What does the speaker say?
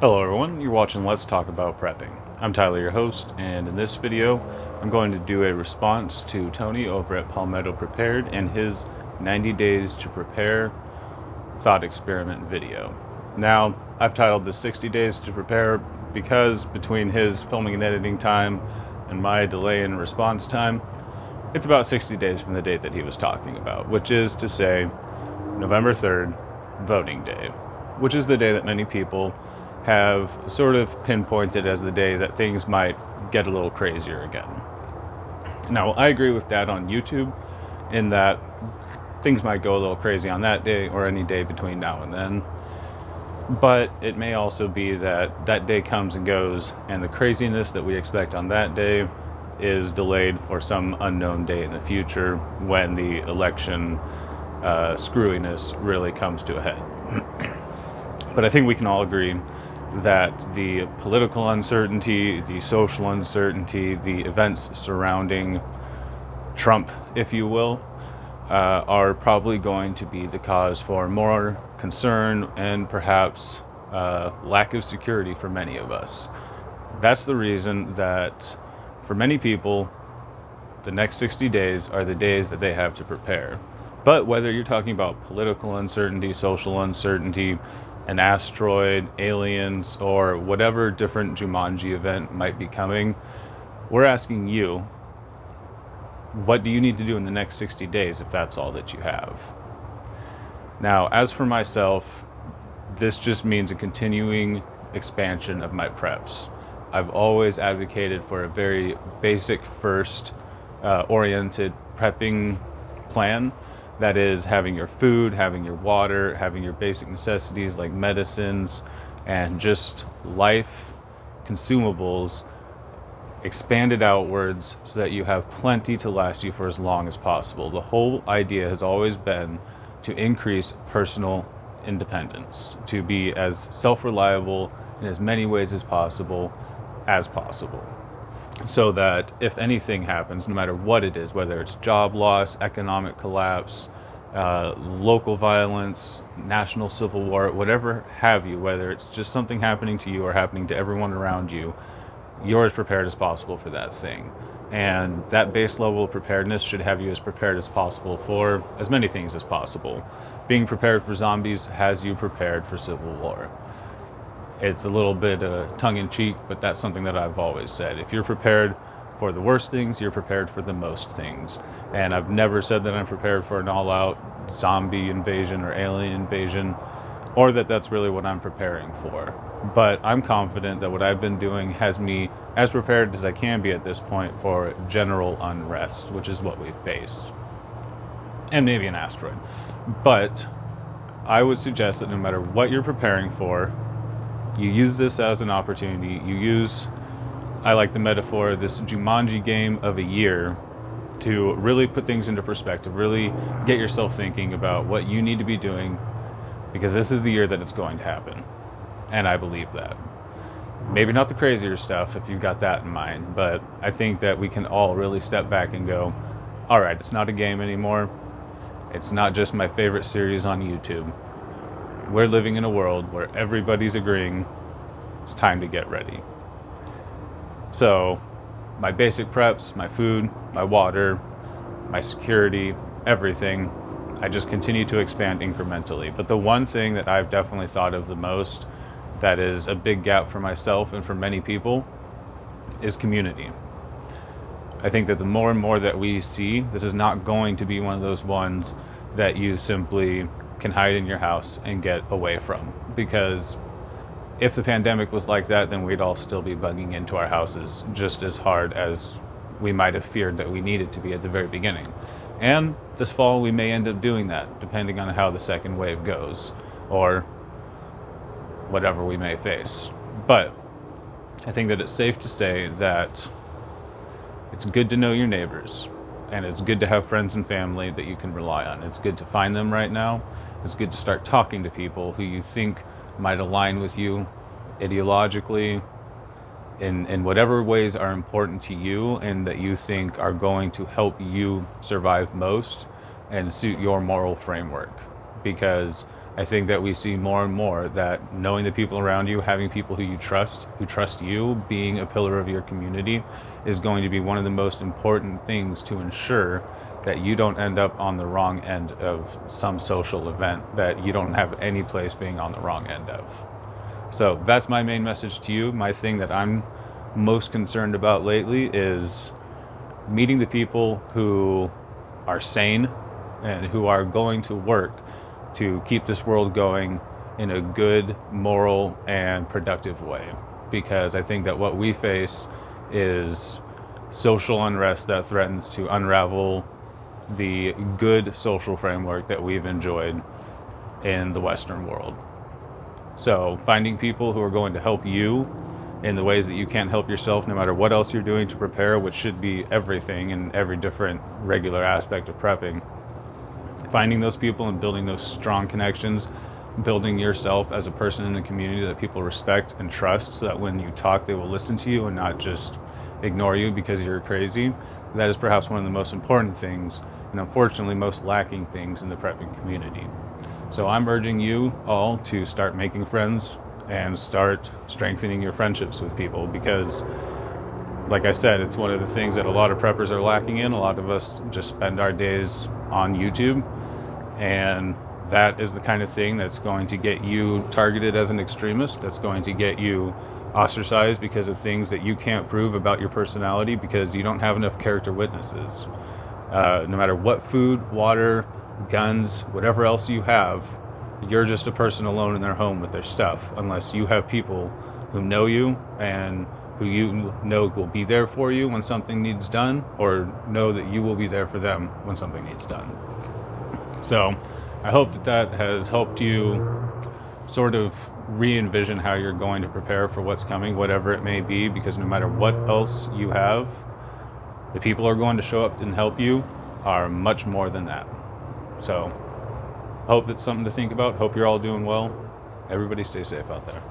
Hello everyone, you're watching Let's Talk About Prepping. I'm Tyler, your host, and in this video, I'm going to do a response to Tony over at Palmetto Prepared and his 90 Days to Prepare thought experiment video. Now, I've titled this 60 Days to Prepare because between his filming and editing time and my delay in response time, it's about 60 days from the date that he was talking about, which is to say November 3rd, voting day, which is the day that many people have sort of pinpointed as the day that things might get a little crazier again. Now, I agree with that on YouTube in that things might go a little crazy on that day or any day between now and then. But it may also be that that day comes and goes, and the craziness that we expect on that day is delayed for some unknown day in the future when the election screwiness really comes to a head. But I think we can all agree that the political uncertainty, the social uncertainty, the events surrounding Trump, if you will, are probably going to be the cause for more concern and perhaps lack of security for many of us. That's the reason that for many people, the next 60 days are the days that they have to prepare. But whether you're talking about political uncertainty, social uncertainty, an asteroid, aliens, or whatever different Jumanji event might be coming, we're asking you, what do you need to do in the next 60 days if that's all that you have? Now, as for myself, this just means a continuing expansion of my preps. I've always advocated for a very basic first oriented prepping plan. That is having your food, having your water, having your basic necessities like medicines and just life consumables expanded outwards so that you have plenty to last you for as long as possible. The whole idea has always been to increase personal independence, to be as self-reliable in as many ways as possible, so that if anything happens, no matter what it is, whether it's job loss, economic collapse, local violence, national civil war, whatever have you, whether it's just something happening to you or happening to everyone around you, you're as prepared as possible for that thing. And that base level of preparedness should have you as prepared as possible for as many things as possible. Being prepared for zombies has you prepared for civil war. It's a little bit tongue-in-cheek, but that's something that I've always said. If you're prepared for the worst things, you're prepared for the most things. And I've never said that I'm prepared for an all-out zombie invasion or alien invasion, or that that's really what I'm preparing for. But I'm confident that what I've been doing has me as prepared as I can be at this point for general unrest, which is what we face. And maybe an asteroid. But I would suggest that no matter what you're preparing for, you use this as an opportunity. I like the metaphor, this Jumanji game of a year to really put things into perspective, really get yourself thinking about what you need to be doing, because this is the year that it's going to happen. And I believe that. Maybe not the crazier stuff if you've got that in mind, but I think that we can all really step back and go, all right, it's not a game anymore. It's not just my favorite series on YouTube. We're living in a world where everybody's agreeing it's time to get ready. So my basic preps, my food, my water, my security, everything, I just continue to expand incrementally. But the one thing that I've definitely thought of the most that is a big gap for myself and for many people is community. I think that the more and more that we see, this is not going to be one of those ones that you simply can hide in your house and get away from. Because if the pandemic was like that, then we'd all still be bugging into our houses just as hard as we might have feared that we needed to be at the very beginning. And this fall we may end up doing that, depending on how the second wave goes, or whatever we may face. But I think that it's safe to say that it's good to know your neighbors, and it's good to have friends and family that you can rely on. It's good to find them right now. It's good to start talking to people who you think might align with you ideologically in whatever ways are important to you and that you think are going to help you survive most and suit your moral framework. Because I think that we see more and more that knowing the people around you, having people who trust you, being a pillar of your community is going to be one of the most important things to ensure that you don't end up on the wrong end of some social event that you don't have any place being on the wrong end of. So that's my main message to you. My thing that I'm most concerned about lately is meeting the people who are sane and who are going to work to keep this world going in a good, moral, and productive way. Because I think that what we face is social unrest that threatens to unravel the good social framework that we've enjoyed in the Western world. So finding people who are going to help you in the ways that you can't help yourself, no matter what else you're doing to prepare, which should be everything in every different regular aspect of prepping. Finding those people and building those strong connections, building yourself as a person in the community that people respect and trust, so that when you talk, they will listen to you and not just ignore you because you're crazy. That is perhaps one of the most important things, and unfortunately most lacking things in the prepping community. So I'm urging you all to start making friends and start strengthening your friendships with people, because like I said, it's one of the things that a lot of preppers are lacking in. A lot of us just spend our days on YouTube, and that is the kind of thing that's going to get you targeted as an extremist, that's going to get you ostracized because of things that you can't prove about your personality because you don't have enough character witnesses. No matter what food, water, guns, whatever else you have, you're just a person alone in their home with their stuff, unless you have people who know you and who you know will be there for you when something needs done, or know that you will be there for them when something needs done. So I hope that that has helped you sort of re-envision how you're going to prepare for what's coming, whatever it may be, because no matter what else you have, the people who are going to show up and help you are much more than that. So hope that's something to think about. Hope you're all doing well. Everybody stay safe out there.